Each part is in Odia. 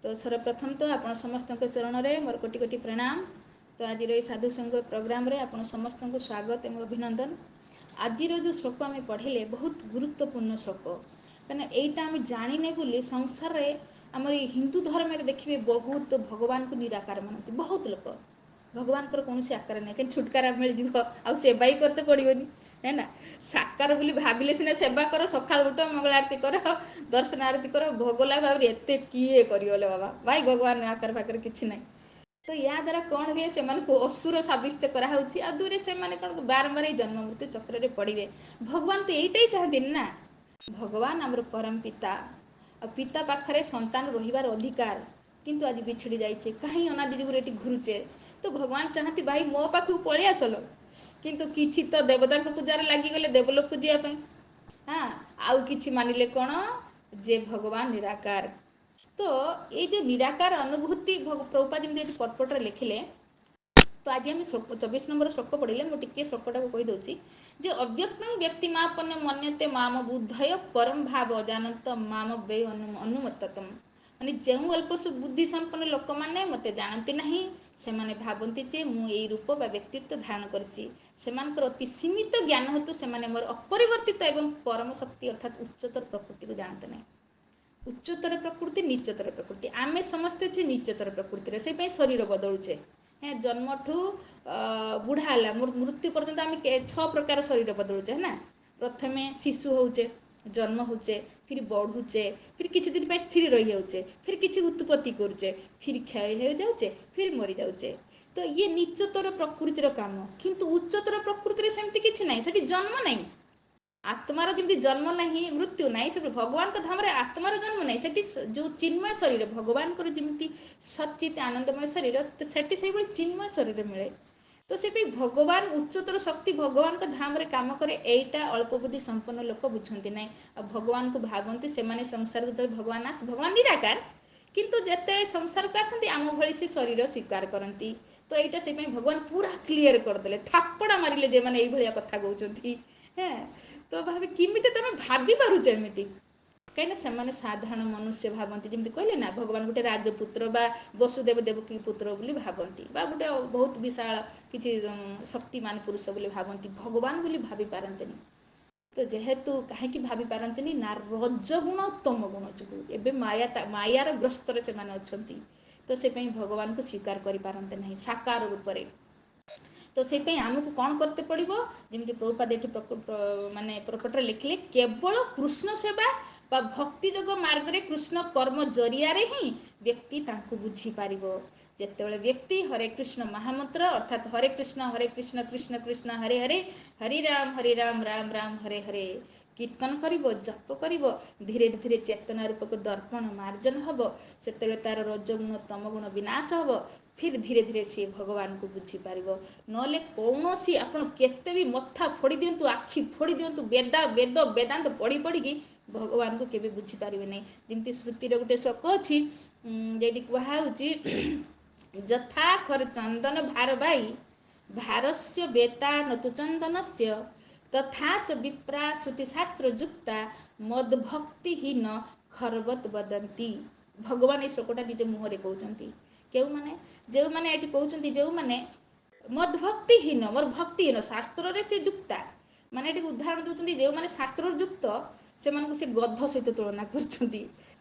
तो सर्वप्रथम तो आपण समस्त चरण में मोर कोटि कोटि प्रणाम। तो आज साधु संघ प्रोग्राम रे आपण समस्त को स्वागत एवं अभिनंदन। आज जो श्लोक आम पढ़ले बहुत गुरुत्वपूर्ण श्लोक, कहीं यहीटा आम जाने बोली संसार रे आम हिंदू धर्म में देखिए बहुत भगवान को निराकार मानते। बहुत लोग भगवान कौन से आकार नहीं, कहीं छुटकारा मिल जाव आ सेवा ही करते पड़ोनी है ना। साकार बोली भाविले सिना सेवा कर, सका उठ मंगल आरती कर, दर्शन आरती कर, भोगला भाव एत किए करगले बाबा भाई भगवान आकार फाकर किसी ना। तो या द्वारा कौन हुए से असुर सब्यस्त कराऊँच आ दूरे से कौन बारंबार जन्म मृत्यु चक्र पड़े। भगवान तो यहीटा ही चाहती ना। भगवान आमर परम पिता, पिता पाखरे संतान रहिबार अधिकार, किंतु आज बिछड़ी जाइए कहीं अनादि जुगर ये घुरुचे। तो भगवान चाहती भाई मो पाखु पलि आसल, किंतु किछि तो देवता पूजार लगिगले देवलोक को जावाई। हाँ आउ किछि मानिले कौन जे भगवान निराकार। तो ये जो निराकार अनुभूति प्रभुपाद जमी पर्पट लिखिले। तो आज आम श्लोक 24 नंबर श्लोक पढ़ले मुझे श्लोकटा को कहीदे जे अव्यक्त व्यक्ति मापन मन्यते माम बुद्धय परम भाव जानत माम वे अनुमतम। माने जो अल्प बुद्धि संपन्न लोक मैंने मत जानती ना, से भावती जे मुझे रूप बा व्यक्तित्व धारण कर अति सीमित ज्ञान हेतु से मोर अपरिवर्तित एवं परम शक्ति अर्थात उच्चतर प्रकृति को जानते ना। उच्चतर प्रकृति नीचतर प्रकृति, आमे समस्ते अच्छे नीचतर प्रकृति से शरीर बदलुचे। हाँ जन्म ठू बुढ़ा है मृत्यु पर्यंत आम 6 प्रकार शरीर बदलुचे है ना। प्रथमे शिशु होचे, जन्म होचे, फिर बढ़ुचे, फिर किसी दिन पर स्थिर रही जाऊे, फिर किसी उत्पत्ति करुचे, फिर क्षय हो जाऊे, फिर मरी जाऊे। तो ये नीचतर प्रकृतिर काम, किंतु उच्चतर प्रकृति सेमती किसी ना, से जन्म नहीं। आत्मार जमी जन्म ना मृत्यु ना, से भगवान धाम आत्मार जन्म ना, से जो चिन्मय शरीर भगवान जमी सचित आनंदमय शरीर से चिन्मय शरीर मिले। तो से भगवान उच्चतर शक्ति भगवान धाम रे काम करे, एटा अल्प बुद्धि संपन्न लोक बुझती ना। भगवान को भावती से संसार को भगवान भगवान निराकार, किंतु जिते संसार को आसती आम भली से शरीर स्वीकार करती। तो यहाँ से भगवान पूरा क्लीयर करदे, थापड़ा मारे जे मैंने ये कथा कहते हैं। तो भाभी किमी तुम भाभी पारुच एमती कहीं से साधारण मनुष्य भावती जमी कहले ना भगवान गोटे राजपुत्र बा वसुदेव देवकी पुत्र बोली भावती, बा गोटे बहुत विशाल किसी शक्तिमान पुरुष बोली भावती, भगवान बोली भाभी पारती। तो जेहेतु कहीं भाभी पारती ना रजगुण तम गुण जो एवं मायार ग्रस्त से अच्छा, तो से भगवान को स्वीकार करते ना साकार रूप में। तो से आमको कौन करते पड़ो, जमी प्रभुपाद ये माने प्रकटे लिखिले केवल कृष्ण सेवा बा भक्ति जोग मार्ग रे कृष्ण कर्म जरिया रे ही व्यक्ति तांको बुझी पारिबो। जेतेबेले व्यक्ति हरे कृष्ण महामंत्र अर्थात हरे कृष्ण कृष्ण कृष्ण हरे हरे, हरि राम राम राम हरे हरे कीर्तन करिबो, जप करिबो, धीरे धीरे चेतना रूप को दर्पण मार्जन हबो, सेतेबेले तार रजगुण तम गुण विनाश हबो। फिर धीरे धीरे सी भगवान को बुझी पारिबो। नले कौनसी आपण केते भी मथा फोड़ी दियंतु, आखि फोड़ी दियंतु, वेद वेदांत पढ़ी पढ़ी भगवान को केबे बुझी पारिबे नहीं। जमती श्रुतिर गोटे श्लोक अच्छी जेटी कहुची यथा खर चंदन भार बाई भारस्य बेता नतु चंदनस्य तथा च विप्रा श्रुतिशास्त्र युक्ता मदभक्तिहीन खरवत वदंती। भगवान ये श्लोकटा निज मुहरे कहते क्यों माने जो मैंने ये कहते जो मैंने मदभक्तिहीन मोर भक्तिहीन शास्त्र रे से युक्ता माने ये उदाहरण दूसरी जो मैंने शास्त्र युक्त से गध सहित तुलना कर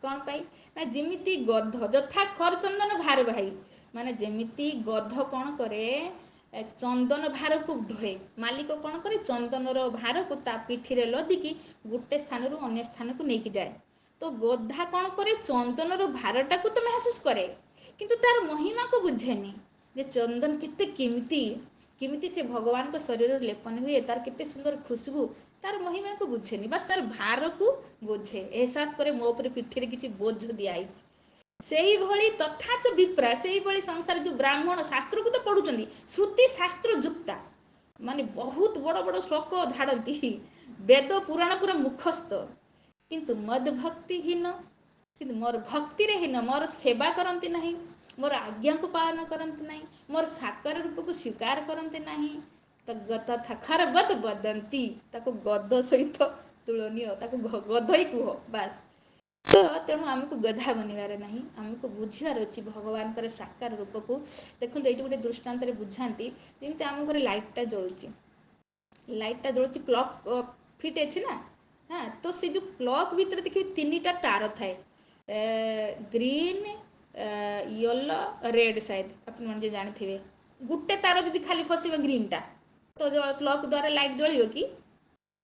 कौन पाई ना जमीती गध यथा खर चंदन भार भाई माने जमीती गध कौन करे चंदन भार को ढोए, मालिक कौन करे चंदनर भार को ता पिठी लदिकी गोटे स्थान रु अन्य स्थान को लेकिन जाए। तो गधा कौन करे चंदनर भारटा को तो महसूस करे, किंतु तार महिमा को बुझेनी जे चंदन केते केमिति से भगवान को शरीर लेपन हुए, तार केते सुंदर खुशबू, तार महिमा को बुझेनी, बस तार भार को बुझे, एहसास करे मो पर पिठी रे किछि बोझ दिया से ही भली तथा च विप्रा से ही भली संसार जो ब्राह्मण शास्त्र को तो पढ़ुचंदी श्रुति शास्त्र युक्ता माने बहुत बड़ बड़ श्लोक झाड़ती वेद पुराण पूरा मुखस्थ, किंतु मद भक्तिहीन, किंतु मोर भक्ति रे हीन, मोर सेवा करती नहीं, मोर आज्ञा को पालन करती नहीं, मोर साकार रूप को स्वीकार करती नहीं। तो तथा खरवत वदंती ताको गध सहित तुलनीय, ताको गध ही कुह बास। ତେଣୁ ଆମକୁ ଗଧା ବନିବାର ନାହିଁ, ଆମକୁ ବୁଝିବାର ଅଛି ଭଗବାନଙ୍କର ସାକାର ରୂପକୁ। ଦେଖନ୍ତୁ ଏଇଠି ଗୋଟେ ଦୃଷ୍ଟାନ୍ତରେ ବୁଝାନ୍ତି, ଯେମିତି ଆମ ଘରେ ଲାଇଟ୍ଟା ଜଳୁଛି, ଲାଇଟ୍ଟା ଜଳୁଛି, ପ୍ଲଗ୍ ଫିଟ୍ ଅଛି ନା, ହଁ, ତ ସେ ଯେଉଁ ପ୍ଲଗ୍ ଭିତରେ ଦେଖିବେ 3ଟା ତାର ଥାଏ, ଗ୍ରୀନ୍, ୟେଲୋ, ରେଡ୍, ସାୟଦ ଆପଣମାନେ ଯେ ଜାଣିଥିବେ। ଗୋଟେ ତାର ଯଦି ଖାଲି ଫସିବ ଗ୍ରୀନ୍ଟା, ତ ପ୍ଲଗ୍ ଦ୍ୱାରା ଲାଇଟ୍ ଜଳିବ କି?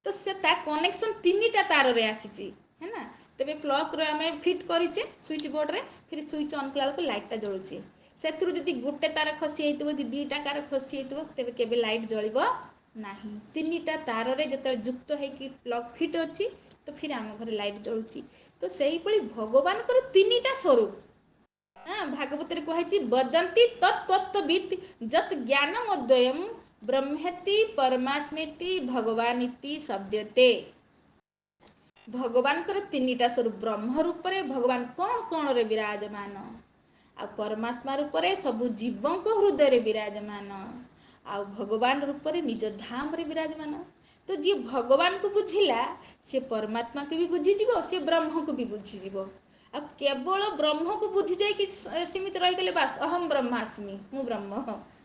ତ ସେ ତା କନେକ୍ସନ୍ 3ଟା ତାରରେ ଆସିଛି, है ना। ତେବେ ପ୍ଲଗ୍ରେ ଆମେ ଫିଟ୍ କରିଛେ ସୁଇଚ୍ ବୋର୍ଡ଼ରେ, ଫିର୍ ସୁଇଚ୍ ଅନ୍ କଲା ବେଳକୁ ଲାଇଟ୍ଟା ଜଳୁଛି। ସେଥିରୁ ଯଦି ଗୋଟେ ତାର ଖସି ଯାଇଥିବ, ଯଦି 2ଟା ତାର ଖସି ଯାଇଥିବ, ତେବେ କେବେ ଲାଇଟ୍ ଜଳିବ ନାହିଁ। 3ଟା ତାରରେ ଯେତେବେଳେ ଯୁକ୍ତ ହେଇକି ପ୍ଲଗ୍ ଫିଟ୍ ଅଛି, ତ ଫିର୍ ଆମ ଘରେ ଲାଇଟ୍ ଜଳୁଛି। ତ ସେଇଭଳି ଭଗବାନଙ୍କର 3ଟା ସ୍ୱରୂପ। ହଁ, ଭାଗବତରେ କୁହାଯାଇଛି ବଦନ୍ତି ତତ୍ତ୍ୱବିତ୍ ଯତ୍ ଜ୍ଞାନମୋଦୟମ୍ ବ୍ରହ୍ମେତି ପରମାତ୍ମେତି ଭଗବାନିତି ଶବ୍ଦତେ। ଭଗବାନଙ୍କର 3ଟା ସ୍ୱରୂପ। ବ୍ରହ୍ମ ରୂପରେ ଭଗବାନ କ'ଣ କ'ଣରେ ବିରାଜମାନ, ଆଉ ପରମାତ୍ମା ରୂପରେ ସବୁ ଜୀବଙ୍କ ହୃଦୟରେ ବିରାଜମାନ, ଆଉ ଭଗବାନ ରୂପରେ ନିଜ ଧାମରେ ବିରାଜମାନ। ତ ଯିଏ ଭଗବାନଙ୍କୁ ବୁଝିଲା, ସେ ପରମାତ୍ମାକୁ ବି ବୁଝିଯିବ, ସେ ବ୍ରହ୍ମକୁ ବି ବୁଝିଯିବ। ଆଉ କେବଳ ବ୍ରହ୍ମକୁ ବୁଝି ଯାଇକି ସେମିତି ରହିଗଲେ ବାସ୍ ଅହମ୍ ବ୍ରହ୍ମାସ୍ମି, ମୁଁ ବ୍ରହ୍ମ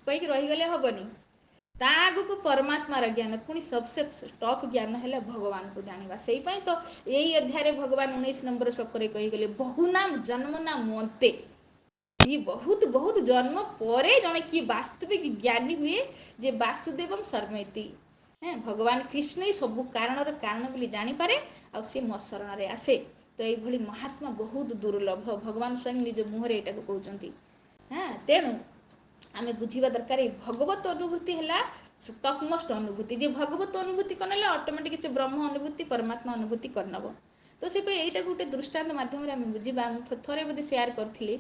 କହିକି ରହିଗଲେ ହବନି। ତା ଆଗକୁ ପରମାତ୍ମାର ଜ୍ଞାନ, ପୁଣି ସବସେ ଟପ୍ ଜ୍ଞାନ ହେଲା ଭଗବାନଙ୍କୁ ଜାଣିବା। ସେଇପାଇଁ ତ ଏଇ ଅଧ୍ୟାୟରେ ଭଗବାନ 19 ନମ୍ବର ଶ୍ଲୋକରେ କହିଗଲେ ବହୁନାମ ଜନ୍ମନା ମନ୍ତେ। ଇଏ ବହୁତ ବହୁତ ଜନ୍ମ ପରେ ଜଣେ କିଏ ବାସ୍ତବିକ ଜ୍ଞାନୀ ହୁଏ, ଯେ ବାସୁଦେବମ୍ ସର୍ମେତି, ଭଗବାନ କୃଷ୍ଣ ହିଁ ସବୁ କାରଣର କାରଣ ବୋଲି ଜାଣିପାରେ, ଆଉ ସେ ମୋ ଶରଣରେ ଆସେ। ତ ଏଇଭଳି ମହାତ୍ମା ବହୁତ ଦୁର୍ଲଭ, ଭଗବାନ ସ୍ୱୟଂ ନିଜ ମୁହଁରେ ଏଇଟାକୁ କହୁଛନ୍ତି। ତେଣୁ ଆମେ ବୁଝିବା ଦରକାର, ଏଇ ଭଗବତ ଅନୁଭୂତି ହେଲା ଟପ୍ ମୋଷ୍ଟ ଅନୁଭୂତି। ଯେ ଭଗବତ ଅନୁଭୂତି କରିନେଲେ ଅଟୋମେଟିକ୍ ସେ ବ୍ରହ୍ମ ଅନୁଭୂତି, ପରମାତ୍ମା ଅନୁଭୂତି କରିନେବ। ତ ସେପାଇଁ ଏଇଟାକୁ ଗୋଟେ ଦୃଷ୍ଟାନ୍ତ ମାଧ୍ୟମରେ ଆମେ ବୁଝିବା। ମୁଁ ଥରେ ବୋଧେ ସେୟାର କରିଥିଲି,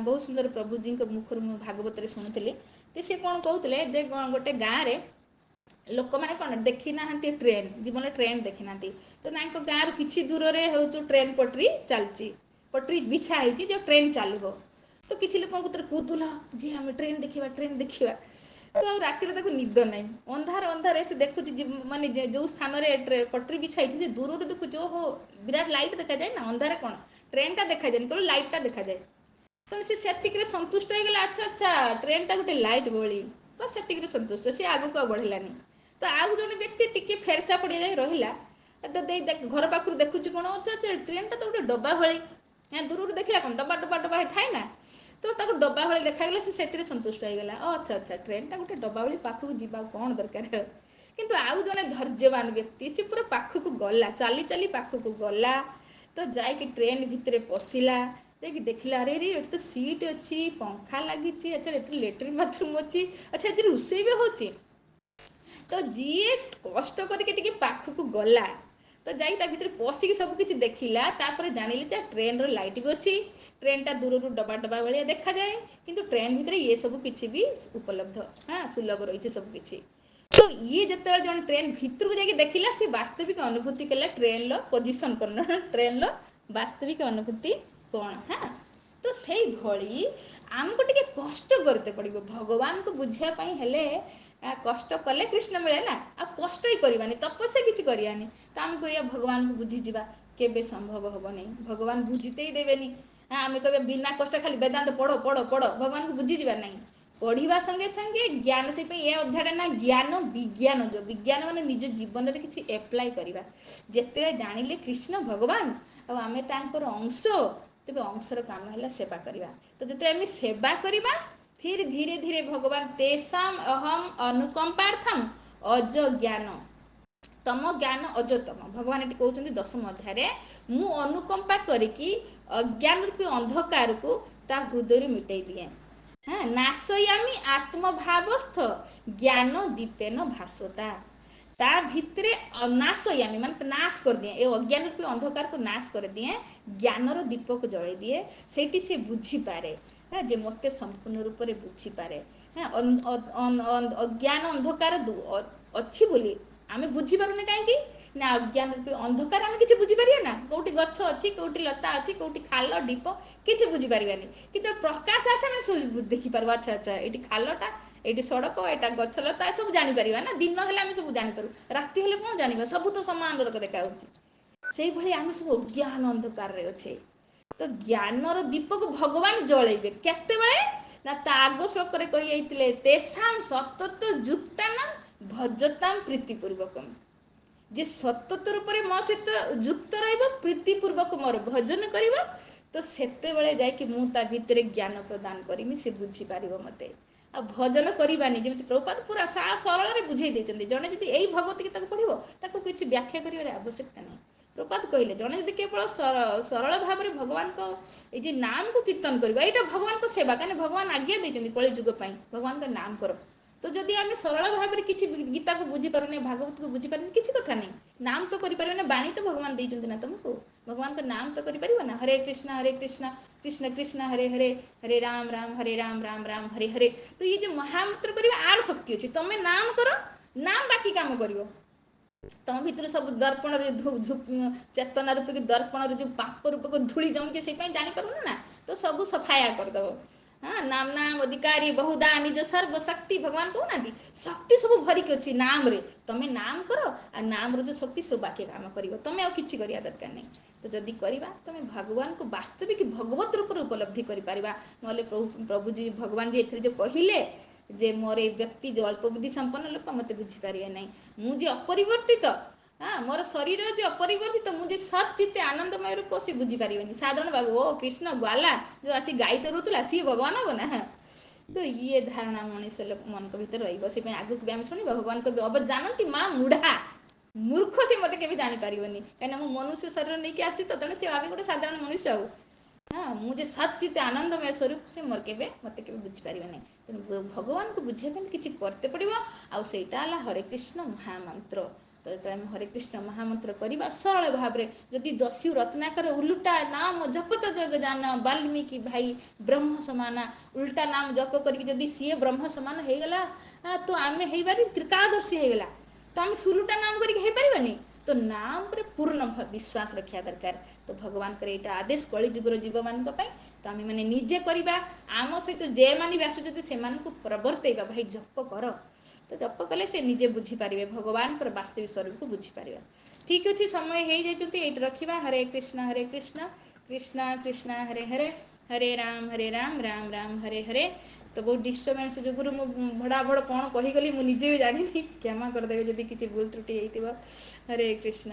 ବହୁତ ସୁନ୍ଦର ପ୍ରଭୁଜୀଙ୍କ ମୁଖରୁ ମୁଁ ଭାଗବତରେ ଶୁଣିଥିଲି। ଯେ ସେ କ'ଣ କହୁଥିଲେ, ଯେ ଗୋଟେ ଗାଁରେ ଲୋକମାନେ କ'ଣ ଦେଖି ନାହାନ୍ତି ଟ୍ରେନ୍, ଜୀବନରେ ଟ୍ରେନ୍ ଦେଖି ନାହାନ୍ତି। ତ ତାଙ୍କ ଗାଁରୁ କିଛି ଦୂରରେ ହେଉଛି ଟ୍ରେନ୍ ପଟରୀ ଚାଲିଛି, ପଟରୀ ବିଛା ହେଇଛି, ଯେ ଟ୍ରେନ୍ ଚାଲିବ। ତ କିଛି ଲୋକଙ୍କ ଭିତରେ କହୁଥିଲା ଯେ ଆମେ ଟ୍ରେନ୍ ଦେଖିବା, ଟ୍ରେନ୍ ଦେଖିବା। ତ ଆଉ ରାତିରେ ତାକୁ ନିଦ ନାହିଁ, ଅନ୍ଧାର ଅନ୍ଧାରେ ସେ ଦେଖୁଛି, ମାନେ ଯେଉଁ ସ୍ଥାନରେ ପଟରୀ ବିଛା ହେଇଛି, ସେ ଦୂରରୁ ଦେଖୁଛି, ଓହୋ ବିରାଟ ଲାଇଟ୍ ଦେଖାଯାଏ ନା, ଅନ୍ଧାରେ କ'ଣ ଟ୍ରେନ୍ଟା ଦେଖାଯାଏନି, କେବଳ ଲାଇଟ୍ଟା ଦେଖାଯାଏ। ତେଣୁ ସେ ସେତିକିରେ ସନ୍ତୁଷ୍ଟ ହେଇଗଲା, ଆଚ୍ଛା ଆଚ୍ଛା ଟ୍ରେନ୍ଟା ଗୋଟେ ଲାଇଟ୍ ଭଳି, ତ ସେତିକିରେ ସନ୍ତୁଷ୍ଟ, ସେ ଆଗକୁ ଆଉ ବଢ଼ିଲାନି। ତ ଆଉ ଜଣେ ବ୍ୟକ୍ତି ଟିକେ ଫେରଚା ପଡ଼ିଆ ଯାଇ ରହିଲା, ତ ଦେଇ ଘର ପାଖରୁ ଦେଖୁଛି କ'ଣ, ଟ୍ରେନ୍ଟା ତ ଗୋଟେ ଡବା ଭଳି, ଦୂରରୁ ଦେଖିଲା କ'ଣ ଡବା ଡବା ଡବା ଥାଏ ନା, ତ ତାକୁ ଡବା ଭଳି ଦେଖାଗଲା, ସେ ସେଥିରେ ସନ୍ତୁଷ୍ଟ ହେଇଗଲା। ଆଚ୍ଛା ଆଚ୍ଛା ଟ୍ରେନ୍ଟା ଗୋଟେ ଡବା ଭଳି, ପାଖକୁ ଯିବା କ'ଣ ଦରକାର। କିନ୍ତୁ ଆଉ ଜଣେ ଧୈର୍ଯ୍ୟବାନ ବ୍ୟକ୍ତି, ସେ ପୁରା ପାଖକୁ ଗଲା, ଚାଲି ଚାଲି ପାଖକୁ ଗଲା, ତ ଯାଇକି ଟ୍ରେନ୍ ଭିତରେ ପଶିଲା, ଯାଇକି ଦେଖିଲା, ଆରେ ରେ ଏଠି ତ ସିଟ୍ ଅଛି, ପଙ୍ଖା ଲାଗିଛି, ଆଚ୍ଛା ଏଠି ଲେଟ୍ରିନ୍ ବାଥରୁମ୍ ଅଛି, ଆଚ୍ଛା ଏଠି ରୋଷେଇ ବି ହେଉଛି। ତ ଯିଏ କଷ୍ଟ କରିକି ଟିକେ ପାଖକୁ ଗଲା, ତ ଯାଇକି ତା ଭିତରେ ପଶିକି ସବୁ କିଛି ଦେଖିଲା, ତାପରେ ଜାଣିଲେ ଯେ ଟ୍ରେନ୍ର ଲାଇଟ୍ ବି ଅଛି, ଟ୍ରେନ୍ଟା ଦୂରରୁ ଡବା ଡବା ଭଳିଆ ଦେଖାଯାଏ, କିନ୍ତୁ ଟ୍ରେନ୍ ଭିତରେ ଇଏ ସବୁ କିଛି ବି ଉପଲବ୍ଧ, ସୁଲଭ ରହିଛି ସବୁ କିଛି। ତ ଇଏ ଯେତେବେଳେ ଜଣେ ଟ୍ରେନ୍ ଭିତରକୁ ଯାଇକି ଦେଖିଲା, ସେ ବାସ୍ତବିକ ଅନୁଭୂତି କଲା ଟ୍ରେନ୍ର ପୋଜିସନ୍ କ'ଣ, ଟ୍ରେନ୍ର ବାସ୍ତବିକ ଅନୁଭୂତି କ'ଣ। ତ ସେଇଭଳି ଆମକୁ ଟିକେ କଷ୍ଟ କରତେ ପଡ଼ିବ, ଭଗବାନଙ୍କୁ ବୁଝିବା ପାଇଁ ହେଲେ କଷ୍ଟ କଲେ କୃଷ୍ଣ ମିଳେ ନା, ଆଉ କଷ୍ଟ ହିଁ କରିବାନି, ତପସ୍ୟା କିଛି କରିବାନି। ତ ଆମେ କହିବା ଭଗବାନଙ୍କୁ ବୁଝିଯିବା, କେବେ ସମ୍ଭବ ହବନି, ଭଗବାନ ବୁଝିତେ ହିଁ ଦେବେନି। ଆମେ କହିବା ବିନା କଷ୍ଟ ଖାଲି ବେଦାନ୍ତ ପଢ଼ ପଢ଼ ପଢ଼, ଭଗବାନଙ୍କୁ ବୁଝିଯିବା ନାହିଁ। ପଢ଼ିବା ସଙ୍ଗେ ସଙ୍ଗେ ଜ୍ଞାନ, ସେଇପାଇଁ ଏ ଅଧ୍ୟାୟଟା ନା ଜ୍ଞାନ ବିଜ୍ଞାନ, ଯେଉଁ ବିଜ୍ଞାନ ମାନେ ନିଜ ଜୀବନରେ କିଛି ଆପ୍ଲାଏ କରିବା। ଯେତେବେଳେ ଜାଣିଲେ କୃଷ୍ଣ ଭଗବାନ ଆଉ ଆମେ ତାଙ୍କର ଅଂଶ, ତେବେ ଅଂଶର କାମ ହେଲା ସେବା କରିବା। ତ ଯେତେବେଳେ ଆମେ ସେବା କରିବା, फिर धीरे धीरे भगवान तेषाम अहम अनुकंपार्थम अज्ञान तम ज्ञान अजतम, भगवान ये कहते 10ମ अध्याय, मु अनुकंपा करिकी अज्ञान रूपी अंधकार को ता हृदय मिटाई दिए, नाशयामी आत्मभावस्थ ज्ञान दीपेन भास्वता। ता भितरे नाशयामी माने नाश कर दिए, ये अज्ञान रूपी अंधकार को नाश कर दिए, ज्ञानर दीप को जलाई दिए, सेठी से बुझी पारे जे मते संपूर्ण रूप से बुझी पारे। अज्ञान अंधकार अच्छी बोली आमे बुझी पारुने, कहीं ना अज्ञान रूपी अंधकार आमे किछि बुझी पारिया ना, कोठी गच्छ अछि, कोठी लता अछि, कोठी खाल ढीप किछि बुझी पारिबानी, किंतु प्रकाश आसे आमे सब देखि पारबा। अच्छा अच्छा एठी खालटा, एठी सड़क, एटा गच्छ लता सब जानि परिबा ना, दिन हेले आमे सब जानि पारु, राति हेले कोन जानिबा, सब तो समान रक देखा होछि। ସେଇଭଳି ଆମେ ସବୁ ଅଜ୍ଞାନ ଅନ୍ଧକାରରେ ଅଛେ। ତ ଜ୍ଞାନର ଦୀପକୁ ଭଗବାନ ଜଳେଇବେ କେତେବେଳେ ନା ତା ଆଗ ଶ୍ଲୋକରେ କହିଯାଇଥିଲେ ତେଷାଂ ସତତ ଯୁକ୍ତାନ ଭଜତାಂ ପ୍ରୀତିପୂର୍ବକମ୍। ଯେ ସତତ ରୂପରେ ମୋ ସହିତ ଯୁକ୍ତ ରହିବ, ପ୍ରୀତିପୂର୍ବକ ମୋର ଭଜନ କରିବ, ତ ସେତେବେଳେ ଯାଇକି ମୁଁ ତା ଭିତରେ ଜ୍ଞାନ ପ୍ରଦାନ କରିମି, ସେ ବୁଝିପାରିବ ମୋତେ। ଆଉ ଭଜନ କରିବାନି, ଯେମିତି ପ୍ରଭୁପାଦ ପୁରା ସରଳରେ ବୁଝେଇ ଦେଇଛନ୍ତି। ଜଣେ ଯଦି ଏଇ ଭଗବତ ଗୀତାକୁ ପଢ଼ିବ ତାକୁ କିଛି ବ୍ୟାଖ୍ୟା କରିବାର ଆବଶ୍ୟକତା ନାହିଁ। ପ୍ରଭୁପାଦ କହିଲେ ଜଣେ ଯଦି କେବଳ ସରଳ ଭାବରେ ଭଗବାନଙ୍କ এই যে নামକୁ କୀର୍ତ୍ତନ କରିବା, ଏଇଟା ଭଗବାନଙ୍କ ସେବା। କାହିଁକି ଭଗବାନ ଆଜ୍ଞା ଦେଇଛନ୍ତି କଳି ଯୁଗ ପାଇଁ ଭଗବାନଙ୍କ ନାମ କର। ତ ଯଦି ଆମେ ସରଳ ଭାବରେ କିଛି ଗୀତାକୁ ବୁଝିପାରୁନେ, ଭାଗବତକୁ ବୁଝିପାରୁନେ, କିଛି କଥା ନାହିଁ, ନାମ ତ କରିପାରିବ ନା। ବାଣୀ ତ ଭଗବାନ ଦେଇଛନ୍ତି ନା ତମକୁ, ଭଗବାନଙ୍କ ନାମ ତ କରିପାରିବ ନା। ହରେ କୃଷ୍ଣ କୃଷ୍ଣ କୃଷ୍ଣ ହରେ ହରେ, ହରେ ରାମ ରାମ ରାମ ହରେ ହରେ। ତ ଇଏ ଯେ ମହାମନ୍ତ୍ର କରିବା, ଆର ଶକ୍ତି ଅଛି। ତମେ ନାମ କର, ନାମ ବାକି କାମ କରିବ। ତମ ଭିତରୁ ସବୁ ଦର୍ପଣରେ ଚେତନା ରୂପକ ଦର୍ପଣରେ ଯୋଉ ପାପ ରୂପକ ଧୂଳି ଜମୁଛି, ସେଇ ପାଇଁ ଜାଣିପାରୁନ ନା, ତ ସବୁ ସଫାୟା କରିଦବ। ହଁ, ନାମ ନାମ ଅଧିକାରୀ ବହୁଦା ନିଜ ସର୍ବ ଶକ୍ତି, ଭଗବାନ କହୁନାହାନ୍ତି ଶକ୍ତି ସବୁ ଭରିକି ଅଛି ନାମରେ। ତମେ ନାମ କର, ଆଉ ନାମର ଯୋଉ ଶକ୍ତି ସବୁ ବାକି କାମ କରିବ। ତମେ ଆଉ କିଛି କରିବା ଦରକାର ନାହିଁ। ତ ଯଦି କରିବା, ତମେ ଭଗବାନଙ୍କୁ ବାସ୍ତବିକ ଭଗବତ ରୂପରେ ଉପଲବ୍ଧି କରିପାରିବା। ନହେଲେ ପ୍ରଭୁଜୀ ଭଗବାନ ଯେ ଏଥିରେ ଯୋଉ କହିଲେ ଯେ ମୋର ଏଇ ବ୍ୟକ୍ତି ଯେ ଅଳ୍ପ ବୁଦ୍ଧି ସମ୍ପନ୍ନ ଲୋକ, ମୋତେ ବୁଝିପାରିବେ ନାହିଁ। ମୁଁ ଯେ ଅପରିବର୍ତ୍ତିତ, ମୋର ଶରୀର ଯେ ଅପରିବର୍ତ୍ତିତ, ମୁଁ ଯେ ସତ୍ ଚିତ୍ତେ ଆନନ୍ଦମୟ ରୂପ, ସେ ବୁଝିପାରିବେନି। ସାଧାରଣ ବାବୁ ଓ କୃଷ୍ଣ ଗ୍ୱାଲା ଯୋଉ ଆସି ଗାଈ ଚରୁଥିଲା, ସିଏ ଭଗବାନ ହବ ନା। ତ ଇଏ ଧାରଣା ମଣିଷ ଲୋକମାନଙ୍କ ଭିତରେ ରହିବ। ସେପାଇଁ ଆଗକୁ ବି ଆମେ ଶୁଣିବା ଭଗବାନ କହିବେ ଅବ ଜାନନ୍ତି ମା ମୁଢା, ମୂର୍ଖ ସେ ମୋତେ କେବେ ଜାଣିପାରିବନି। କାହିଁକିନା ମୁଁ ମନୁଷ୍ୟ ଶରୀର ନେଇକି ଆସିଛି, ତ ତେଣୁ ସେ ଭାବି ଗୋଟେ ସାଧାରଣ ମନୁଷ୍ୟ। ଆଉ ମୁଁ ଯେ ସତ୍ଚିତ ଆନନ୍ଦମୟ ସ୍ୱରୂପ, ସେ ମୋତେ କେବେ ବୁଝିପାରିବେ ନାହିଁ। ତେଣୁ ଭଗବାନଙ୍କୁ ବୁଝିବା ପାଇଁ କିଛି କରତେ ପଡ଼ିବ। ଆଉ ସେଇଟା ହେଲା ହରେ କୃଷ୍ଣ ମହାମନ୍ତ୍ର। ତ ଯେତେବେଳେ ଆମେ ହରେ କୃଷ୍ଣ ମହାମନ୍ତ୍ର କରିବା ସରଳ ଭାବରେ, ଯଦି ଦସ୍ୟୁ ରତ୍ନାକର ଉଲୁଟା ନାମ ଜପତ ଜଗ ଜାନ ବାଲ୍ମୀକି ଭାଇ ବ୍ରହ୍ମ ସମାନ, ଉଲଟା ନାମ ଜପ କରିକି ଯଦି ସିଏ ବ୍ରହ୍ମ ସମାନ ହେଇଗଲା, ତ ଆମେ ହେଇପାରି ତ୍ରିକାଳଦର୍ଶୀ ହେଇଗଲା। ତ ଆମେ ସୁଲୁଟା ନାମ କରିକି ହେଇପାରିବାନି। ତ ନାମ ଉପରେ ପୂର୍ଣ୍ଣ ବିଶ୍ୱାସ ରଖିବା ଦରକାର। ତ ଭଗବାନଙ୍କର ଏଇଟା ଆଦେଶ କଳି ଯୁଗର ଜୀବମାନଙ୍କ ପାଇଁ। ତ ଆମେ ମାନେ ନିଜେ କରିବା, ଆମ ସହିତ ଯେମାନେ ବି ଆସୁଛନ୍ତି ସେମାନଙ୍କୁ ପ୍ରବର୍ତ୍ତେଇବା, ଭାଇ ଜପ କର। ତ ଜପ କଲେ ସେ ନିଜେ ବୁଝିପାରିବେ, ଭଗବାନଙ୍କର ବାସ୍ତବିକ ସ୍ୱରୂପକୁ ବୁଝିପାରିବେ। ଠିକ୍ ଅଛି, ସମୟ ହେଇଯାଇଛନ୍ତି, ଏଇଠି ରଖିବା। ହରେ କୃଷ୍ଣ କୃଷ୍ଣ କୃଷ୍ଣ ହରେ ହରେ, ହରେ ରାମ ରାମ ରାମ ହରେ ହରେ। ତ ବହୁତ ଡିଷ୍ଟର୍ବାନ୍ସ ଯୋଗୁରୁ ମୁଁ ଭଡ଼ାଭଡ଼ କ'ଣ କହିଗଲି ମୁଁ ନିଜେ ବି ଜାଣିନି, କ୍ଷମା କରିଦେବେ ଯଦି କିଛି ଭୁଲ ତ୍ରୁଟି ହେଇଥିବ। ହରେ କୃଷ୍ଣ।